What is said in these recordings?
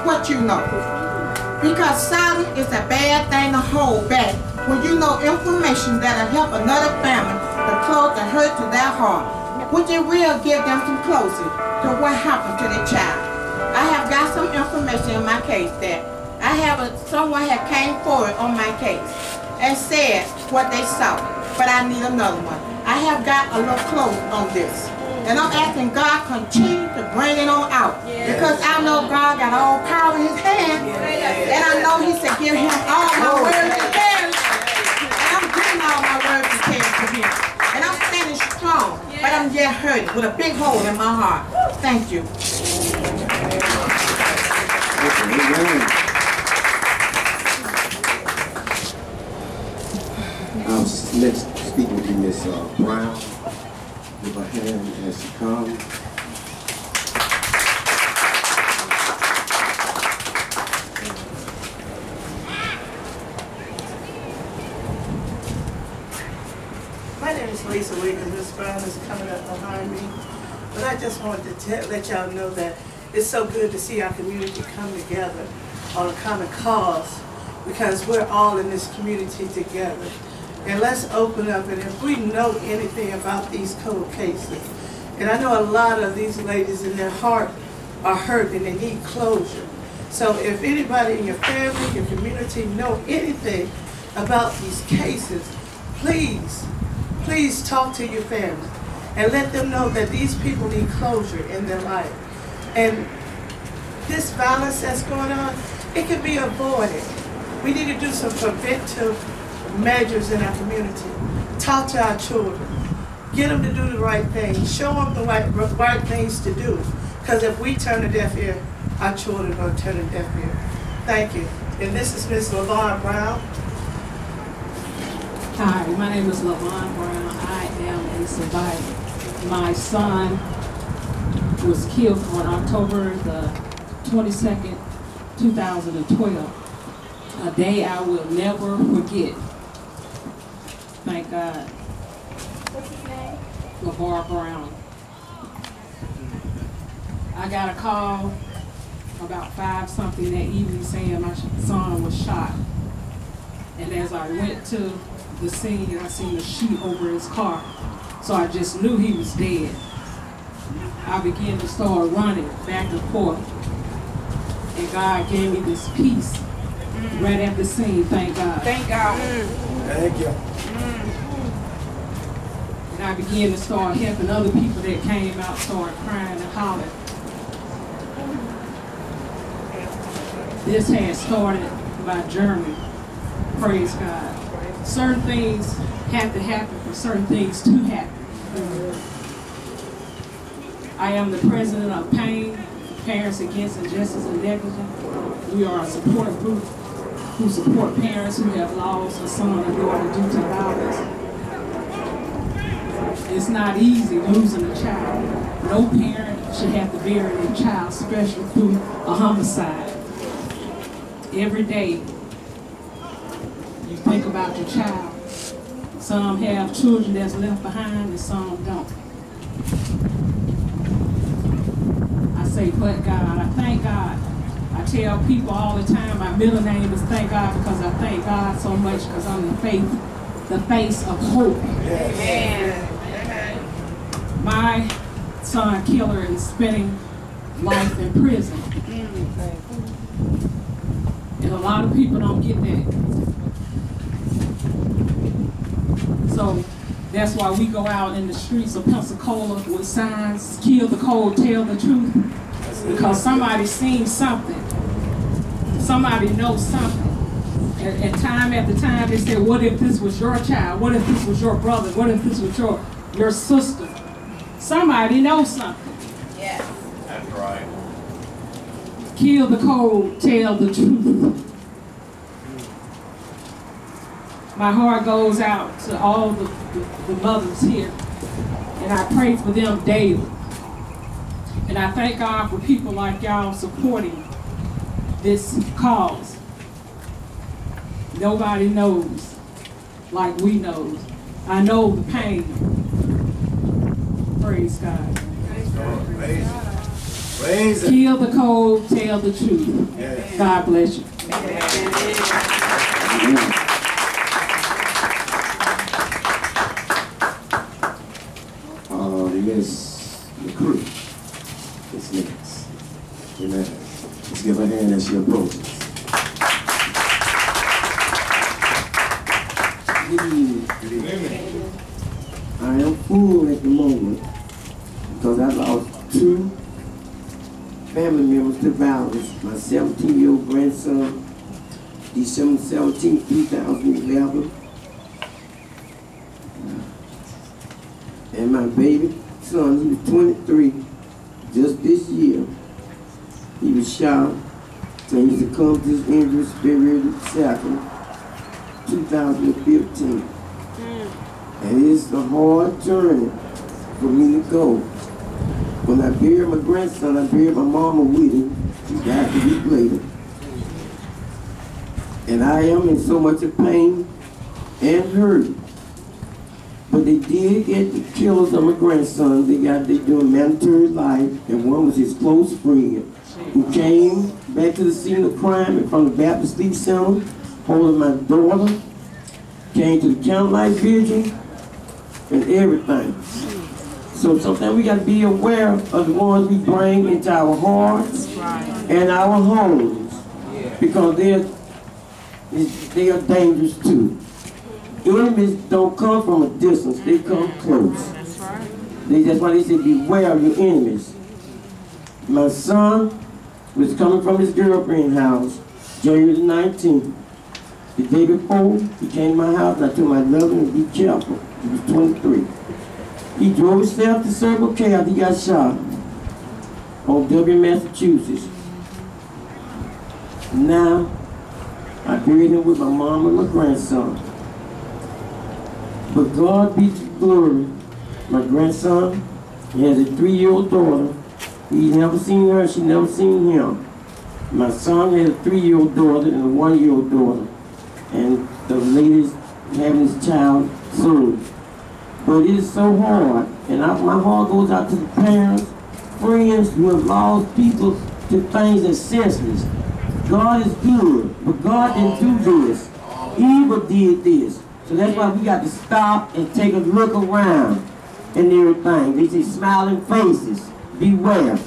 what you know. Because silence is a bad thing to hold back when you know information that'll help another family to close the hurt to their heart. Would you really give them some closure to what happened to their child? I have got some information in my case that someone had came forward on my case and said what they saw, but I need another one. I have got a little close on this. And I'm asking God continue to bring it on out. Because I know God got all power in his hand. And I know he said give him all my words to carry. And I'm giving all my words to carry to him. And I'm standing strong, but I'm yet hurting with a big hole in my heart. Thank you. Next speaker will be Miss Brown. Give her hand as she comes. My name is Lisa Wiggins. Miss Brown is coming up behind me. But I just wanted to let y'all know that it's so good to see our community come together on a common cause, because we're all in this community together. And let's open up, and if we know anything about these cold cases, and I know a lot of these ladies in their heart are hurt and they need closure. So if anybody in your family, your community know anything about these cases, please talk to your family and let them know that these people need closure in their life. And this violence that's going on, it can be avoided. We need to do some preventive measures in our community. Talk to our children. Get them to do the right thing. Show them the right things to do. Because if we turn a deaf ear, our children are going to turn a deaf ear. Thank you. And this is Miss Lavon Brown. Hi, my name is Lavon Brown. I am a survivor. My son was killed on October the 22nd, 2012. A day I will never forget. Thank God. What's his name? Lavon Brown. I got a call about 5-something that evening saying my son was shot. And as I went to the scene, I seen a sheet over his car. So I just knew he was dead. I began to start running back and forth. And God gave me this peace right at the scene, thank God. Thank God. Thank you. And I began to start helping other people that came out, started crying and hollering. This had started by Germany. Praise God. Certain things have to happen for certain things to happen. I am the president of PAIN, Parents Against Injustice and Negligence. We are a support group who support parents who have lost a son or daughter due to violence. It's not easy losing a child. No parent should have to bury their child, especially through a homicide. Every day, you think about your child. Some have children that's left behind and some don't. I say, but God, I thank God. I tell people all the time, my middle name is Thank God, because I thank God so much because I'm the face of hope. Amen. My son killer is spending life in prison. And a lot of people don't get that. So that's why we go out in the streets of Pensacola with signs, kill the cold, tell the truth. Because somebody's seen something. Somebody knows something. And time after time they say, what if this was your child? What if this was your brother? What if this was your sister? Somebody knows something. Yes. That's right. Kill the cold, tell the truth. My heart goes out to all the mothers here, and I pray for them daily. And I thank God for people like y'all supporting this cause. Nobody knows like we know. I know the pain. Praise God. Praise God. Kill the cold, tell the truth. Yes. God bless you. Miss McCrew is next. Amen. Let's give her a hand as she approaches. Good evening. Good evening. I am full at the moment because I lost 2 family members to violence. My 17-year-old grandson, December 17, 2011. And my baby son, he was 23, just this year. He was shot, and he succumbed to his injuries February 2nd, 2015. And it's a hard journey for me to go. When I buried my grandson, I buried my mama with him. She died a week later. And I am in so much of pain and hurt. But they did get the killers of my grandson. They doing mandatory life, and one was his close friend who came back to the scene of crime from the Baptist Sleep Center, holding my daughter, came to the county life vigil, and everything. So sometimes we got to be aware of the ones we bring into our hearts and our homes, because they are dangerous too. Enemies don't come from a distance, they come close. That's why they say beware of your enemies. My son was coming from his girlfriend's house January the 19th. The day before, he came to my house and I told him I love him and be careful. He was 23. He drove himself to Circle K after he got shot on W, Massachusetts. Now, I buried him with my mom and my grandson. But God be the glory. My grandson, he has a 3-year-old daughter. He's never seen her, she never seen him. My son has a 3-year-old daughter and a 1-year-old daughter. And the lady's having his child soon. But it is so hard. And my heart goes out to the parents, friends who have lost people to things that's senseless. God is good, but God didn't do this. Evil did this. So that's why we got to stop and take a look around and everything. They say smiling faces, beware.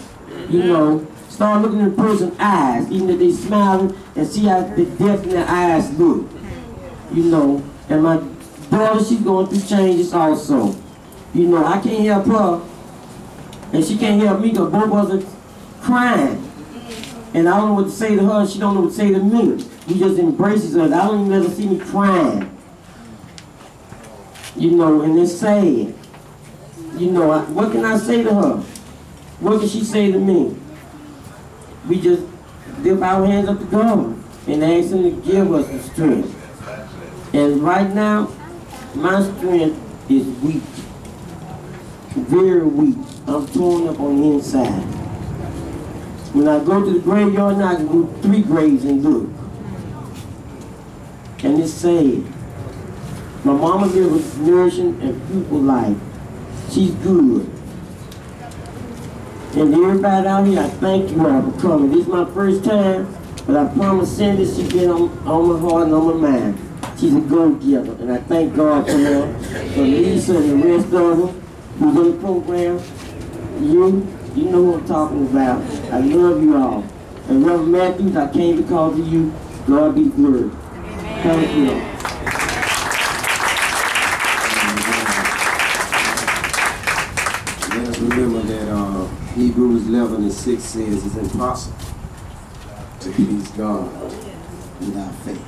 You know, start looking in a person's eyes, even if they smiling, and see how the depth in their eyes look. You know, and my daughter, she's going through changes also. You know, I can't help her, and she can't help me because both of us are crying. And I don't know what to say to her, she don't know what to say to me. We just embraces her. I don't even let her see me crying. You know, and it's sad. You know, what can I say to her? What can she say to me? We just lift our hands up to God and ask Him to give us the strength. And right now, my strength is weak. Very weak. I'm torn up on the inside. When I go to the graveyard now, I can go 3 graves and look. And it's sad. My mama lives a nourishing and fruitful life. She's good. And everybody out here, I thank you all for coming. This is my first time, but I promise Cindy, she's been on my heart and on my mind. She's a go-getter, and I thank God for her, for Lisa and the rest of them who's on the program. You know what I'm talking about. I love you all. And Reverend Matthews, I came because of you. God be glory. Thank you. Let us remember that Hebrews 11:6 says it's impossible to please God without faith.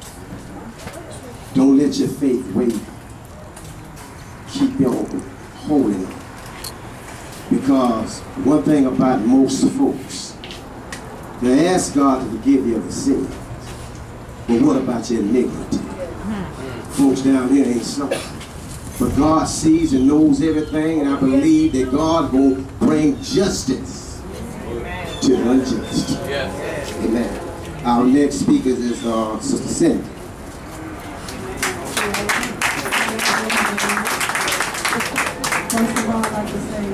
Don't let your faith waver. Keep on holding on. Because one thing about most folks, they ask God to forgive you of your sins. But what about your iniquity? Folks down here ain't sorry. But God sees and knows everything, and I believe that God will bring justice to the unjust. Amen. Our next speaker is Sister Cindy. First of all, I'd like to say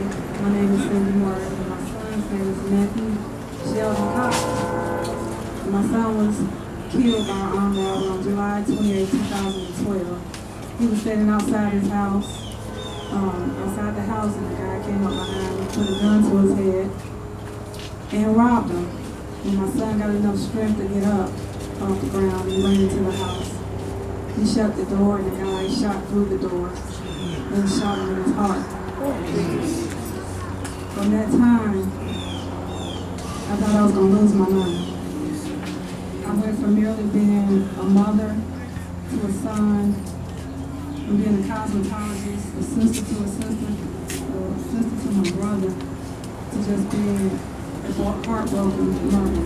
my name is Cindy Moore, and my son's name is Matthew Sheldon Cox. My son was killed by an armed robber on July 28, 2012. He was standing outside his house. Outside the house, and the guy came up behind him, put a gun to his head, and robbed him. And my son got enough strength to get up off the ground and ran into the house. He shut the door, and the guy shot through the door and shot him in his heart. From that time, I thought I was going to lose my mind. I went from merely being a mother to a son, from being a cosmetologist, a sister to a sister to my brother, to just being a heartbroken mother.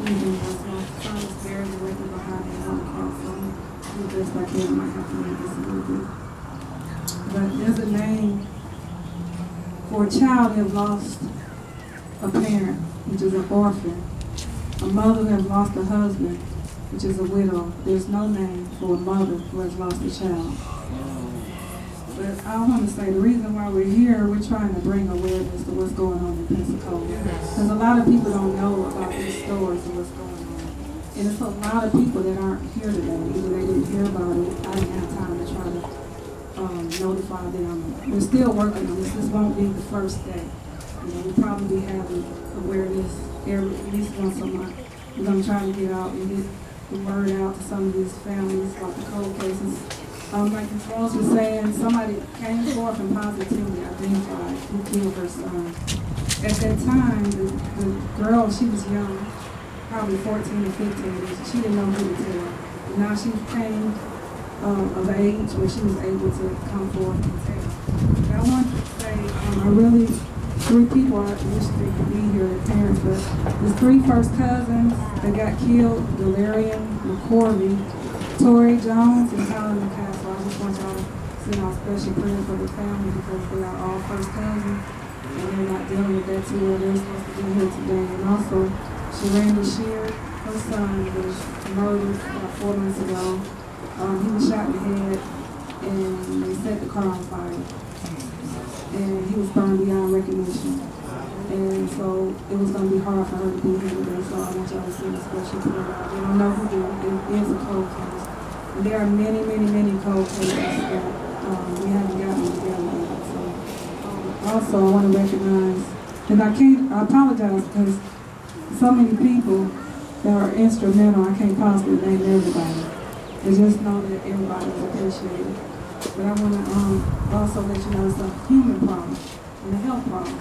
My son was buried directly behind me on the car, so he was just like him, might have to make this a little bit. But there's a name for a child who has lost a parent, which is an orphan. A mother who has lost a husband, which is a widow. There's no name for a mother who has lost a child. But I want to say the reason why we're here, we're trying to bring awareness to what's going on in Pensacola. Because a lot of people don't know about these stories and what's going on. And it's a lot of people that aren't here today. Either they didn't hear about it, I didn't have time to try to notify them. We're still working on this. This won't be the first day. We'll probably be having awareness at least once a month. We're going to try to get out and get the word out to some of these families about the cold cases. Like Ms. Rosa was saying, somebody came forth and positively identified who killed her son. At that time, the girl, she was young, probably 14 or 15. She didn't know who to tell. But now she came of age where she was able to come forth and tell. And I want to say, three people I wish they could be here, their parents, but there's three first cousins that got killed: Delirium, McCorvey, Tori Jones, and Tyler McCaskill. I just want y'all to send out special prayers for the family because they are all first cousins and they're not dealing with that too well. They're supposed to be here today. And also, Sharanda Shear, her son was murdered about 4 months ago. He was shot in the head and they set the car on fire. And he was burned beyond recognition. And so it was going to be hard for her to be here today, so I want y'all to send a special prayer out. They don't know who did it. It is a cold case. And there are many, many, many cold cases that we haven't gotten together yet. So also I want to recognize, and I apologize because so many people that are instrumental, I can't possibly name everybody. And just know that everybody is appreciated. But I want to also let you know it's a human problem and a health problem.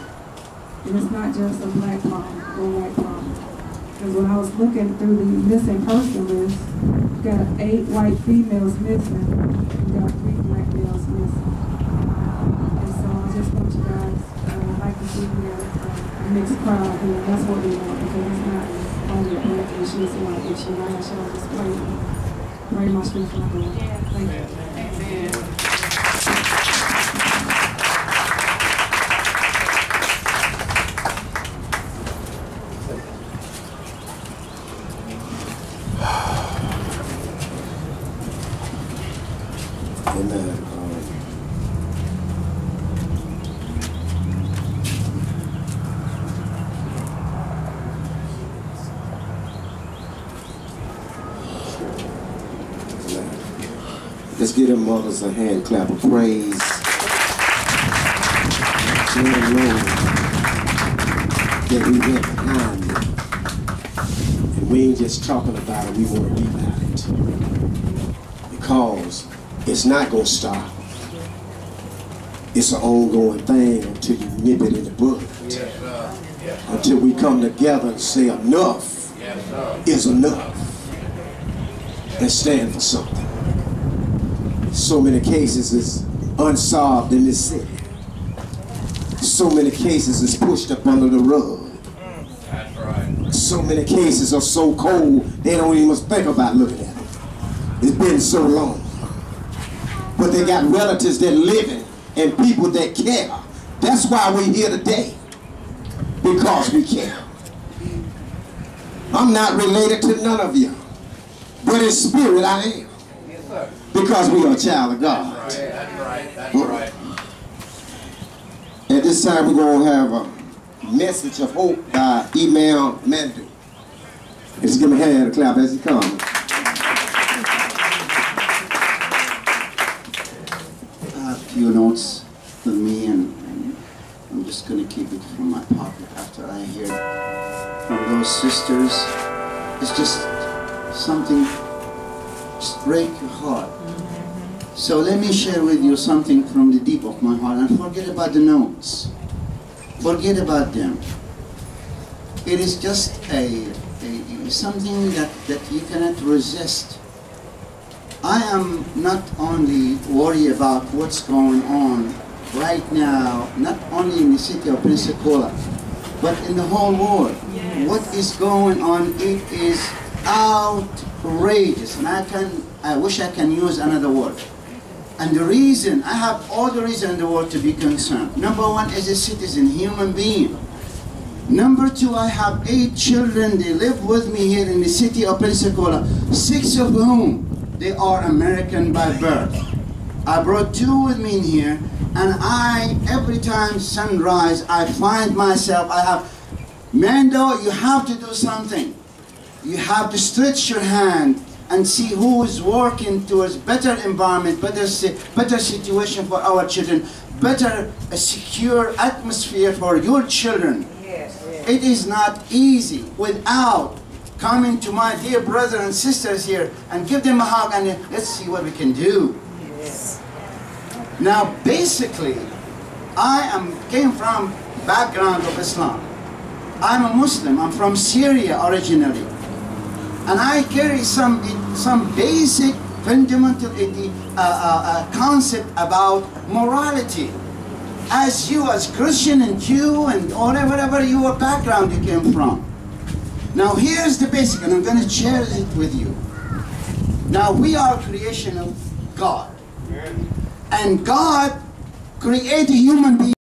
And it's not just a black problem or a white problem. Because when I was looking through the missing person list, we got 8 white females missing, we got 3 black males missing. And so I just want you guys, like to see we got a mixed crowd here. That's what we want, because it's not only a black issue, it's a white issue. I ask y'all just pray my strength for my God. Thank you. Amen. Let's give them mothers a hand clap of praise. That we went behind it. And we ain't just talking about it, we want to be about it. Because it's not going to stop. It's an ongoing thing until you nip it in the bud. Until we come together and say enough is enough. And stand for something. So many cases is unsolved in this city. So many cases is pushed up under the rug. That's right. So many cases are so cold they don't even think about looking at them. It's been so long. But they got relatives that living and people that care. That's why we're here today. Because we care. I'm not related to none of you. But in spirit I am. Because we are a child of God. right. That's right. At this time, we're going to have a message of hope by Imam Mando. Let's give him a hand, a clap as he comes. I have a few notes with me, and I'm just going to keep it from my pocket after I hear from those sisters. It's just something, just break your heart. So let me share with you something from the deep of my heart, and forget about the notes. Forget about them. It is just something that you cannot resist. I am not only worried about what's going on right now, not only in the city of Pensacola, but in the whole world. Yes. What is going on, it is outrageous, and I wish I can use another word. And the reason, I have all the reason in the world to be concerned. Number one, as a citizen, human being. Number two, I have 8 children. They live with me here in the city of Pensacola, 6 of whom, they are American by birth. I brought 2 with me in here, and every time sunrise, I find myself, Mando, you have to do something. You have to stretch your hand and see who is working towards better environment, better situation for our children, better secure atmosphere for your children. Yes, yes. It is not easy without coming to my dear brothers and sisters here and give them a hug and let's see what we can do. Yes. Now, basically, I came from background of Islam. I'm a Muslim. I'm from Syria originally. And I carry some basic fundamental concept about morality. As you, as Christian and Jew and whatever your background you came from. Now here's the basic, and I'm going to share it with you. Now we are creation of God. And God created human beings.